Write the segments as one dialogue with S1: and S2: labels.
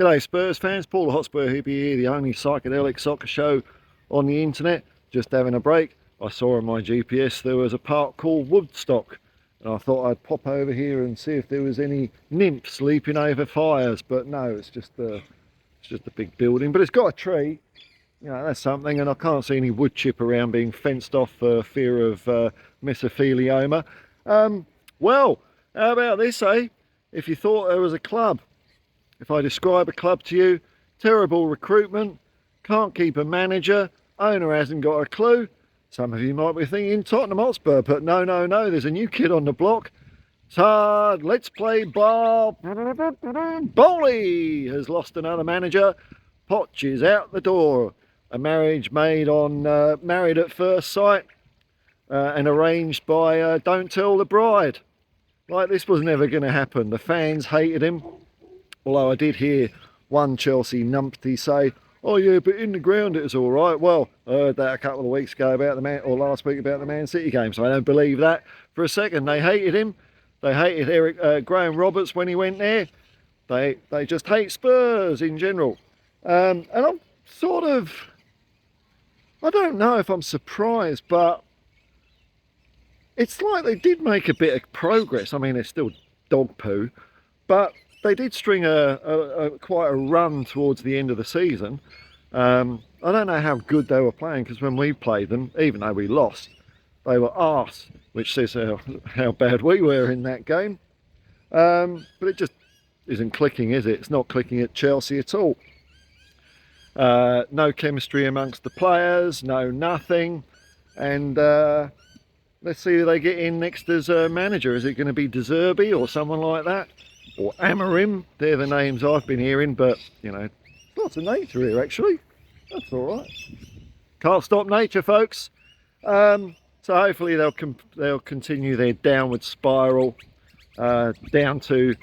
S1: G'day Spurs fans, Paul the Hotspur here, the only psychedelic soccer show on the internet. Just having a break. I saw on my GPS there was a park called Woodstock, and I thought I'd pop over here and see if there was any nymphs leaping over fires, but no, it's just a big building, but it's got a tree, you know, that's something, and I can't see any wood chip around being fenced off for fear of mesothelioma. Well, how about this, eh? If you thought there was a club, if I describe a club to you, terrible recruitment, can't keep a manager, owner hasn't got a clue. Some of you might be thinking Tottenham Hotspur, but no, there's a new kid on the block. Tard, let's play ball. Bowley has lost another manager. Poch is out the door. A marriage made on Married at First Sight and arranged by Don't Tell the Bride. Like, this was never going to happen. The fans hated him. Although I did hear one Chelsea numpty say, "Oh yeah, but in the ground it was all right." Well, I heard that a couple of weeks ago about last week about the Man City game, so I don't believe that for a second. They hated him. They hated Graham Roberts when he went there. They just hate Spurs in general. And I'm sort of, I don't know if I'm surprised, but it's like they did make a bit of progress. I mean, it's still dog poo, but they did string quite a run towards the end of the season. I don't know how good they were playing, because when we played them, even though we lost, they were arse, which says how bad we were in that game. But it just isn't clicking, is it? It's not clicking at Chelsea at all. No chemistry amongst the players, no nothing. And let's see who they get in next as a manager. Is it going to be Zerbi or someone like that? Or Amarim? They're the names I've been hearing, but, you know, lots of nature here, actually. That's all right. Can't stop nature, folks. So hopefully they'll continue their downward spiral down to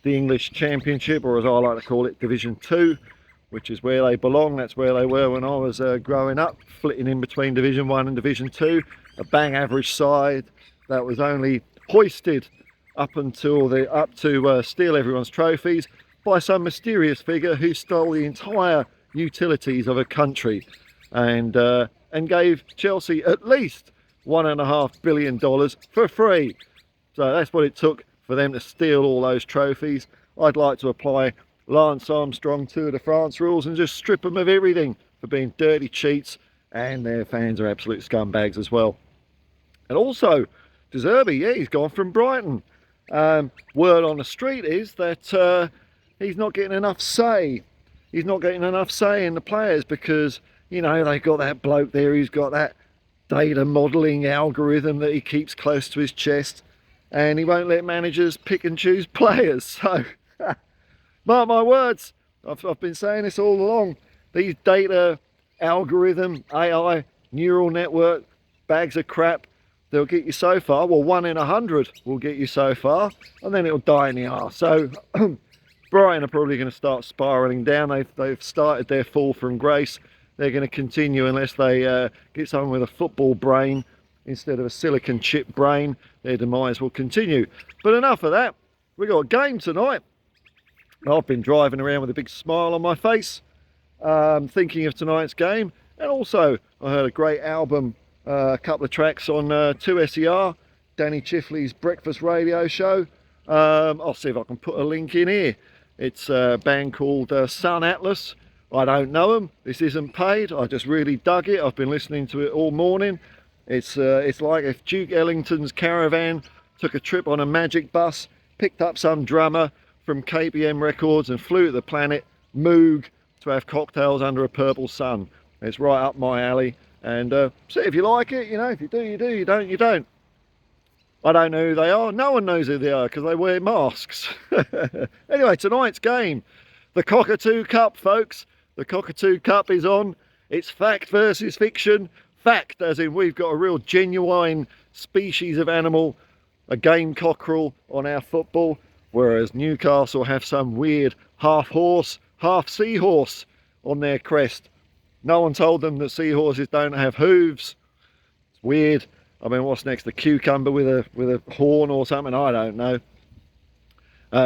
S1: the English Championship, or as I like to call it, Division 2, which is where they belong. That's where they were when I was growing up, flitting in between Division 1 and Division 2. A bang average side that was only hoisted up to steal everyone's trophies by some mysterious figure who stole the entire utilities of a country and gave Chelsea at least $1.5 billion for free. So that's what it took for them to steal all those trophies. I'd like to apply Lance Armstrong Tour de France rules and just strip them of everything for being dirty cheats, and their fans are absolute scumbags as well. And also, Zerbi, yeah, he's gone from Brighton. Word on the street is that he's not getting enough say. He's not getting enough say in the players because, you know, they've got that bloke there who's got that data modelling algorithm that he keeps close to his chest, and he won't let managers pick and choose players. So, mark my words, I've been saying this all along. These data algorithm, AI, neural network, bags of crap, they'll get you so far. Well, 1 in 100 will get you so far, and then it'll die in the arse. So Brighton are probably going to start spiralling down. They've started their fall from grace. They're going to continue unless they get someone with a football brain instead of a silicon chip brain. Their demise will continue. But enough of that. We've got a game tonight. I've been driving around with a big smile on my face, thinking of tonight's game. And also, I heard a great album, a couple of tracks on 2SER, Danny Chifley's breakfast radio show. I'll see if I can put a link in here. It's a band called Sun Atlas. I don't know them. This isn't paid. I just really dug it. I've been listening to it all morning. It's like if Duke Ellington's Caravan took a trip on a magic bus, picked up some drummer from KBM Records and flew to the planet Moog to have cocktails under a purple sun. It's right up my alley. And see if you like it. You know, if you do, you do. You don't, you don't. I don't know who they are. No one knows who they are because they wear masks. Anyway, tonight's game, the Cockatoo Cup, folks. The Cockatoo Cup is on. It's fact versus fiction. Fact, as in we've got a real genuine species of animal, a game cockerel on our football, whereas Newcastle have some weird half horse, half seahorse on their crest. No one told them that seahorses don't have hooves. It's weird. I mean, what's next? The cucumber with a horn or something? I don't know.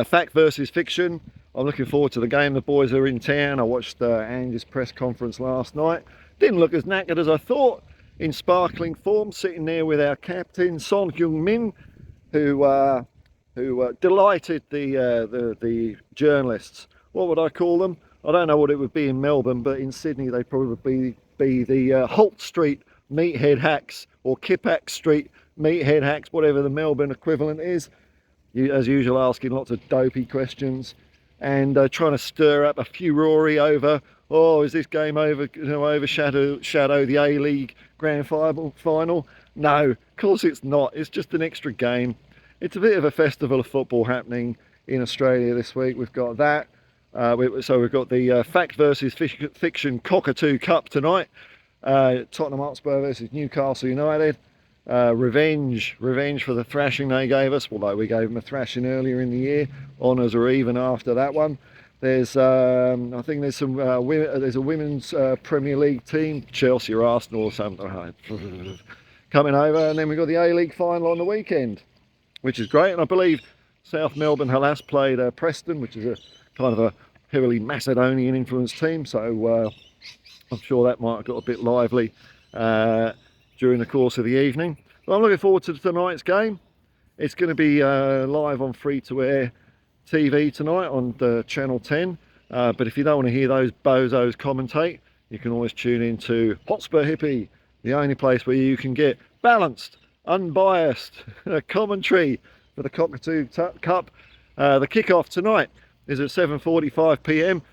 S1: Fact versus fiction. I'm looking forward to the game. The boys are in town. I watched Ange's press conference last night. Didn't look as knackered as I thought. In sparkling form, sitting there with our captain Son Heung-min, who delighted the journalists. What would I call them? I don't know what it would be in Melbourne, but in Sydney they'd probably be the Holt Street meathead hacks, or Kippax Street meathead hacks, whatever the Melbourne equivalent is. As usual, asking lots of dopey questions and trying to stir up a furore over, oh, is this game overshadow the A-League Grand Final? No, of course it's not. It's just an extra game. It's a bit of a festival of football happening in Australia this week. We've got that. So we've got the Fact versus Fiction Cockatoo Cup tonight. Tottenham Hotspur versus Newcastle United. Revenge for the thrashing they gave us, although we gave them a thrashing earlier in the year. Honours are even after that one. There's I think there's some there's a women's Premier League team, Chelsea or Arsenal or something, coming over, and then we've got the A-League final on the weekend, which is great. And I believe South Melbourne Hellas played Preston, which is a kind of a heavily Macedonian influenced team, so I'm sure that might have got a bit lively during the course of the evening. But I'm looking forward to tonight's game. It's going to be live on free-to-air TV tonight on Channel 10. But if you don't want to hear those bozos commentate, you can always tune in to Hotspur Hippie, the only place where you can get balanced, unbiased commentary for the Cockatoo Cup. The kickoff tonight is at 7:45 p.m.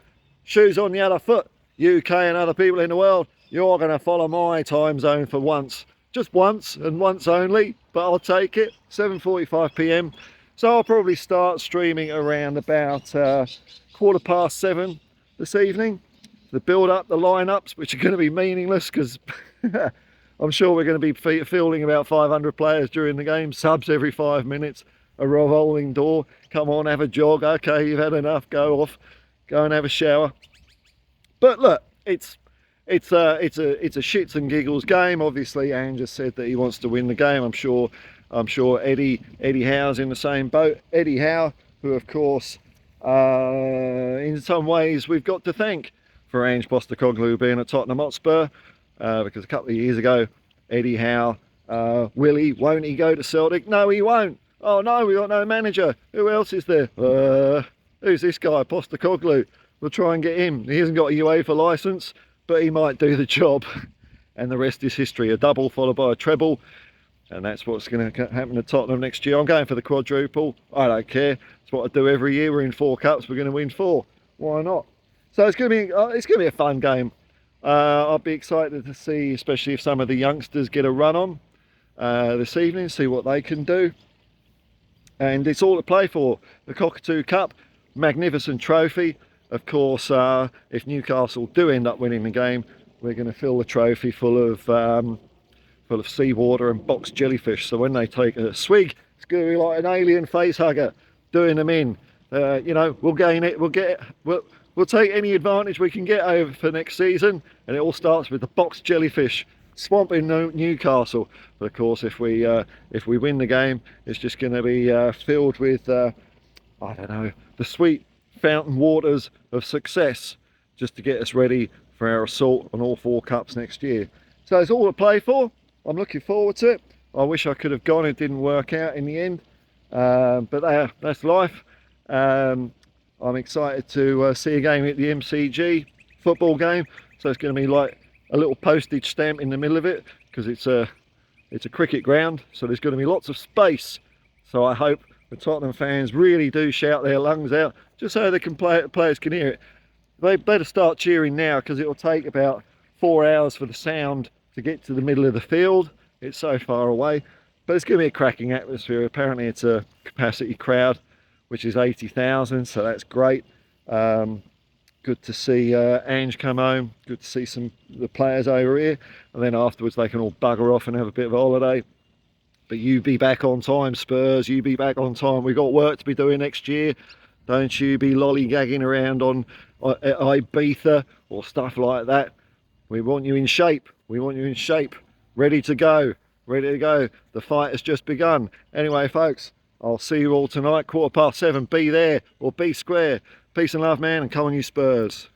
S1: Shoes on the other foot, UK and other people in the world. You're going to follow my time zone for once. Just once and once only, but I'll take it. 7:45 p.m. So I'll probably start streaming around about 7:15 this evening to build up the lineups, which are going to be meaningless because I'm sure we're going to be fielding about 500 players during the game. Subs every 5 minutes, a revolving door. Come on, have a jog. Okay, you've had enough. Go off, go and have a shower. But look, it's a shits and giggles game. Obviously, Ange has said that he wants to win the game. I'm sure Eddie Howe's in the same boat. Eddie Howe, who of course, in some ways we've got to thank for Ange Postecoglou being at Tottenham Hotspur, because a couple of years ago, Eddie Howe, won't he go to Celtic? No, he won't. Oh no, we got no manager. Who else is there? Who's this guy, Postecoglou? We'll try and get him. He hasn't got a UEFA licence, but he might do the job. And the rest is history. A double followed by a treble. And that's what's going to happen to Tottenham next year. I'm going for the quadruple. I don't care. It's what I do every year. We're in 4 cups. We're going to win 4. Why not? So it's going to be a fun game. I'll be excited to see, especially if some of the youngsters get a run on this evening, see what they can do. And it's all to play for. The Cockatoo Cup, magnificent trophy. Of course, if Newcastle do end up winning the game, we're going to fill the trophy full of seawater and boxed jellyfish. So when they take a swig, it's going to be like an alien face hugger doing them in. We'll gain it. We'll take any advantage we can get over for next season, and it all starts with the boxed jellyfish swamping Newcastle. But of course, if we win the game, it's just going to be filled with I don't know, the sweet fountain waters of success, just to get us ready for our assault on all 4 cups next year. So it's all to play for. I'm looking forward to it. I wish I could have gone. It didn't work out in the end, but that's life. I'm excited to see a game at the MCG football game. So it's going to be like a little postage stamp in the middle of it, because it's a cricket ground, so there's going to be lots of space. So I hope the Tottenham fans really do shout their lungs out, just so players can hear it. They better start cheering now, because it'll take about 4 hours for the sound to get to the middle of the field. It's so far away, but it's going to be a cracking atmosphere. Apparently it's a capacity crowd, which is 80,000, so that's great. Good to see Ange come home. Good to see the players over here, and then afterwards they can all bugger off and have a bit of a holiday. But you be back on time, Spurs. You be back on time. We've got work to be doing next year. Don't you be lollygagging around on Ibiza or stuff like that. We want you in shape. We want you in shape. Ready to go. Ready to go. The fight has just begun. Anyway, folks, I'll see you all tonight, 7:15. Be there or be square. Peace and love, man, and come on you Spurs.